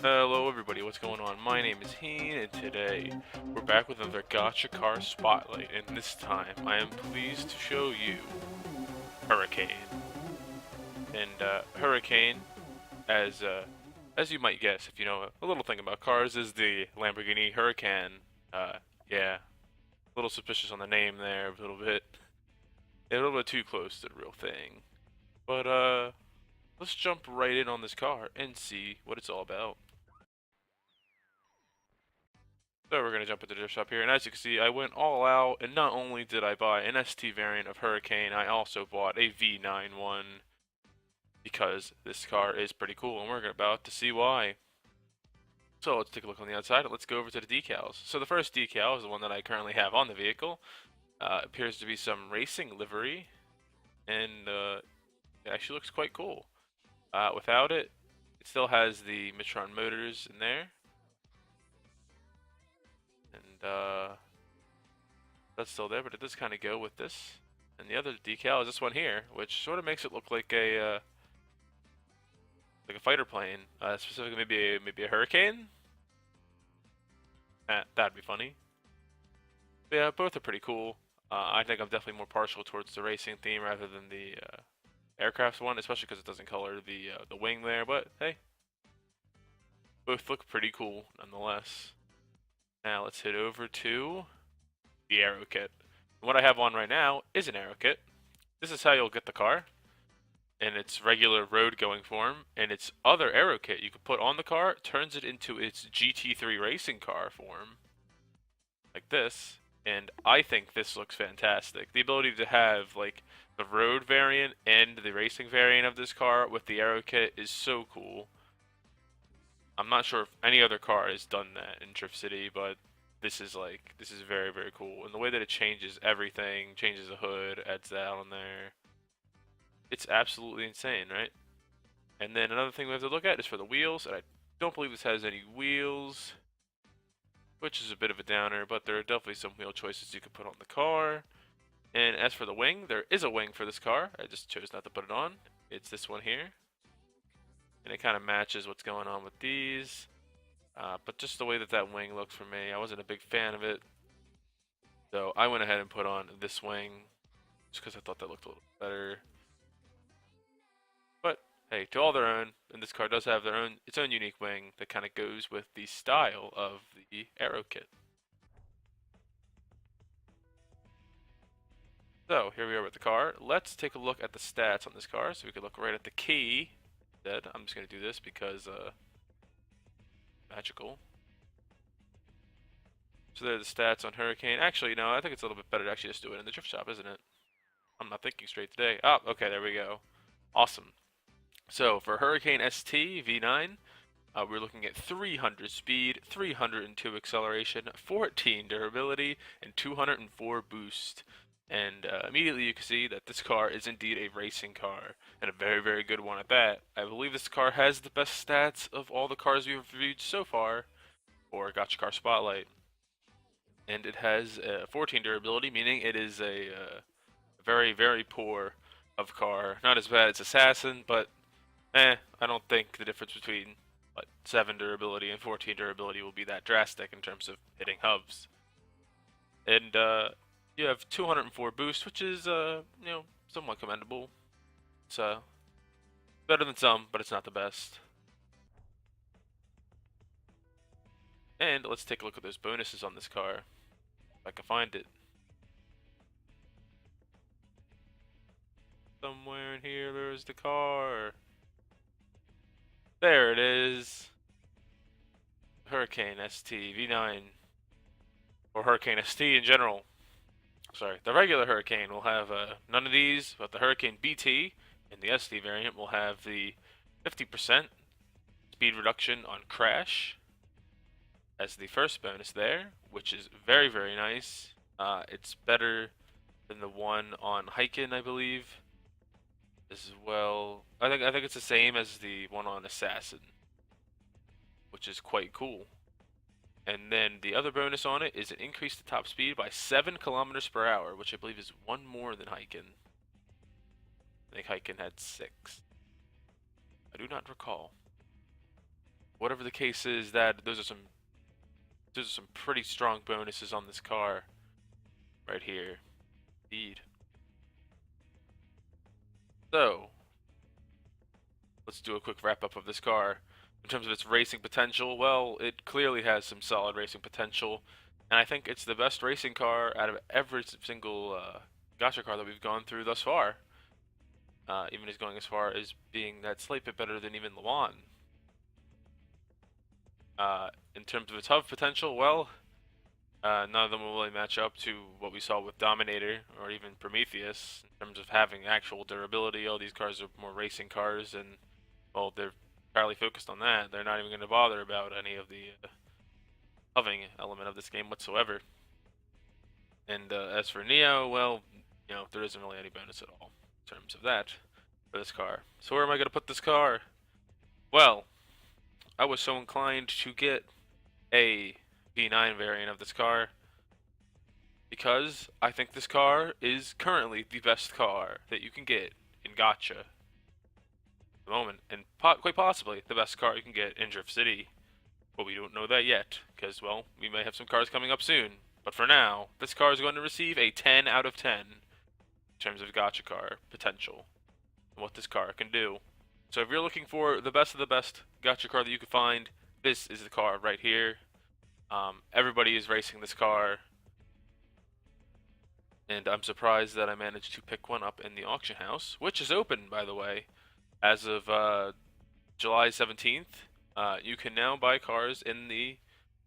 Hello everybody, what's going on? My name is Heen, and today we're back with another Gotcha Car Spotlight, and this time I am pleased to show you Hurricane. And Hurricane, as you might guess if you know a little thing about cars, is the Lamborghini Huracan. Yeah, a little suspicious on the name there, a little bit too close to the real thing. But let's jump right in on this car and see what it's all about. So we're going to jump into the drift shop here, and as you can see, I went all out, and not only did I buy an ST variant of Hurricane, I also bought a V9 one, because this car is pretty cool, and we're about to see why. So let's take a look on the outside, and let's go over to the decals. So the first decal is the one that I currently have on the vehicle. Appears to be some racing livery, and it actually looks quite cool. Without it, it still has the Mitron motors in there, and that's still there, but it does kind of go with this. And the other decal is this one here, which sort of makes it look like a fighter plane, specifically maybe a Hurricane. That'd be funny. But yeah, both are pretty cool. I think I'm definitely more partial towards the racing theme rather than the aircraft one, especially because it doesn't color the wing there. But hey, both look pretty cool nonetheless. Now let's head over to the Aero Kit. What I have on right now is an Aero Kit. This is how you'll get the car in its regular road going form, and its other Aero Kit you can put on the car turns it into its GT3 racing car form, like this. And I think this looks fantastic. The ability to have like the road variant and the racing variant of this car with the Aero Kit is so cool. I'm not sure if any other car has done that in Drift City, but this is very very cool. And the way that it changes everything, changes the hood, adds that on there. It's absolutely insane, right? And then another thing we have to look at is for the wheels, and I don't believe this has any wheels, which is a bit of a downer, but there are definitely some wheel choices you can put on the car. And as for the wing, there is a wing for this car. I just chose not to put it on. It's this one here. And it kind of matches what's going on with these. But just the way that that wing looked for me, I wasn't a big fan of it. So I went ahead and put on this wing just because I thought that looked a little better. But hey, to all their own, and this car does have its own unique wing that kind of goes with the style of the Aero Kit. So here we are with the car. Let's take a look at the stats on this car. So we can look right at the key. Instead, I'm just going to do this because magical. So there are the stats on Hurricane. Actually, no, I think it's a little bit better to actually just do it in the drift shop, isn't it? I'm not thinking straight today. Oh, okay, there we go. Awesome. So for Hurricane ST V9, we're looking at 300 speed, 302 acceleration, 14 durability, and 204 boost. And immediately you can see that this car is indeed a racing car, and a very, very good one at that. I believe this car has the best stats of all the cars we've reviewed so far, or Gotcha Car Spotlight. And it has 14 durability, meaning it is a very, very poor of car. Not as bad as Assassin, but I don't think the difference between 7 durability and 14 durability will be that drastic in terms of hitting hubs. And you have 204 boost, which is somewhat commendable. It's better than some, but it's not the best. And let's take a look at those bonuses on this car, if I can find it. Somewhere in here, there's the car. There it is. Hurricane ST V9, or Hurricane ST in general. Sorry, the regular Hurricane will have none of these, but the Hurricane BT in the ST variant will have the 50% speed reduction on crash as the first bonus there, which is very, very nice. It's better than the one on Hiken, I believe, as well. I think it's the same as the one on Assassin, which is quite cool. And then the other bonus on it is it increased the top speed by 7 kilometers per hour, which I believe is one more than Hiken. I think Hiken had 6. I do not recall. whatever the case is, that those are some pretty strong bonuses on this car right here. Indeed. So, let's do a quick wrap up of this car. In terms of its racing potential, well, it clearly has some solid racing potential, and I think it's the best racing car out of every single gacha car that we've gone through thus far. Even is going as far as being that slight bit better than even Le Mans. In terms of its hub potential, well, none of them will really match up to what we saw with Dominator or even Prometheus in terms of having actual durability. All these cars are more racing cars, and well, they're entirely focused on that. They're not even going to bother about any of the hoving element of this game whatsoever. And as for Neo, well, there isn't really any bonus at all in terms of that for this car. So where am I going to put this car? Well, I was so inclined to get a V9 variant of this car because I think this car is currently the best car that you can get in gacha at the moment, and quite possibly the best car you can get in Drift City. But we don't know that yet, because, well, we may have some cars coming up soon. But for now, this car is going to receive a 10 out of 10 in terms of gacha car potential and what this car can do. So if you're looking for the best of the best gacha car that you can find, this is the car right here. Everybody is racing this car, and I'm surprised that I managed to pick one up in the auction house, which is open, by the way, as of July 17th. You can now buy cars in the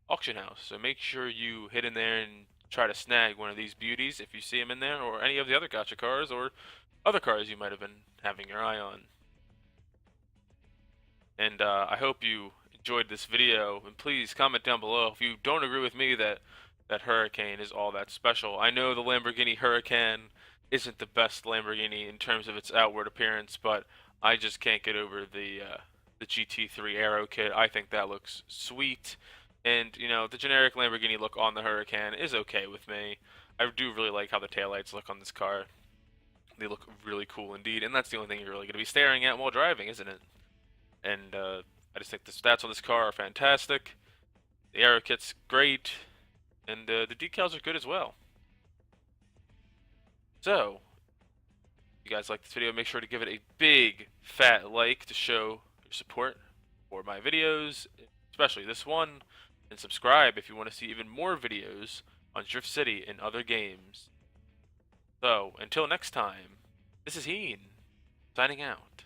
auction house, so make sure you hit in there and try to snag one of these beauties if you see them in there, or any of the other gacha cars, or other cars you might have been having your eye on. And I hope you enjoyed this video, and please comment down below if you don't agree with me that Hurricane is all that special. I know the Lamborghini Huracan isn't the best Lamborghini in terms of its outward appearance, but I just can't get over the GT3 Aero Kit. I think that looks sweet, and the generic Lamborghini look on the Huracan is okay with me. I do really like how the taillights look on this car. They look really cool indeed, and that's the only thing you're really going to be staring at while driving, isn't it? And I just think the stats on this car are fantastic. The Aero Kit's great, and the decals are good as well. So, if you guys like this video, make sure to give it a big fat like to show your support for my videos, especially this one, and subscribe if you want to see even more videos on Drift City and other games. So, until next time, this is Heen, signing out.